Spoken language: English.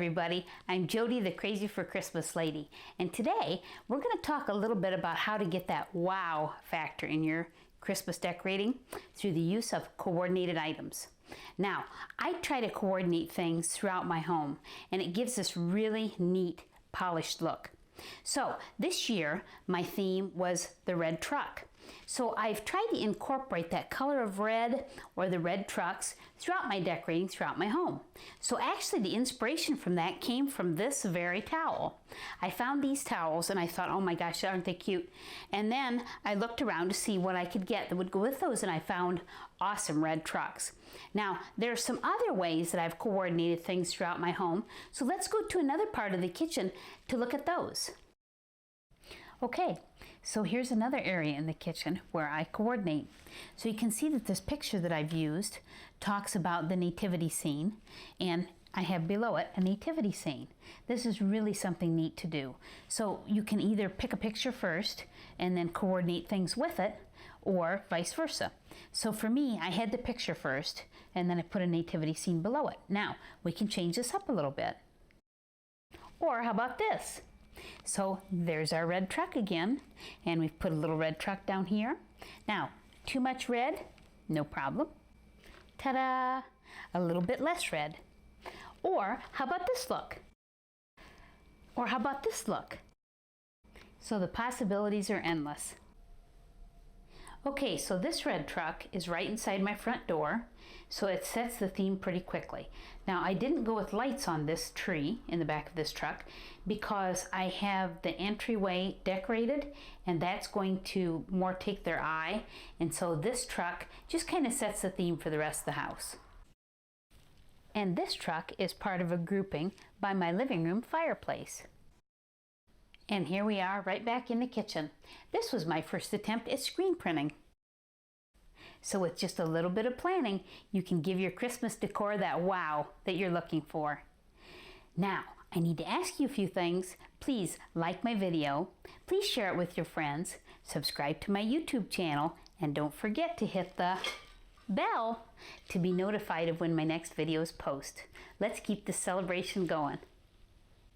everybody, I'm Jody, the Crazy for Christmas lady, and today we're going to talk a little bit about how to get that wow factor in your Christmas decorating through the use of coordinated items. Now, I try to coordinate things throughout my home, and it gives this really neat, polished look. So this year, my theme was the red truck. So I've tried to incorporate that color of red or the red trucks throughout my decorating throughout my home. So actually the inspiration from that came from this very towel. I found these towels and I thought, oh my gosh, aren't they cute? And then I looked around to see what I could get that would go with those, and I found awesome red trucks. Now, there are some other ways that I've coordinated things throughout my home. So let's go to another part of the kitchen to look at those. Okay, so here's another area in the kitchen where I coordinate. So you can see that this picture that I've used talks about the nativity scene, and I have below it a nativity scene. This is really something neat to do. So you can either pick a picture first and then coordinate things with it, or vice versa. So for me, I had the picture first and then I put a nativity scene below it. Now, we can change this up a little bit. Or how about this? So there's our red truck again, and we've put a little red truck down here. Now, too much red? No problem. Ta-da! A little bit less red. Or how about this look? Or how about this look? So the possibilities are endless. Okay, so this red truck is right inside my front door, so it sets the theme pretty quickly. Now, I didn't go with lights on this tree in the back of this truck because I have the entryway decorated, and that's going to more take their eye, and so this truck just kind of sets the theme for the rest of the house. And this truck is part of a grouping by my living room fireplace. And here we are right back in the kitchen. This was my first attempt at screen printing. So with just a little bit of planning, you can give your Christmas decor that wow that you're looking for. Now, I need to ask you a few things. Please like my video, please share it with your friends, subscribe to my YouTube channel, and don't forget to hit the bell to be notified of when my next videos post. Let's keep this celebration going.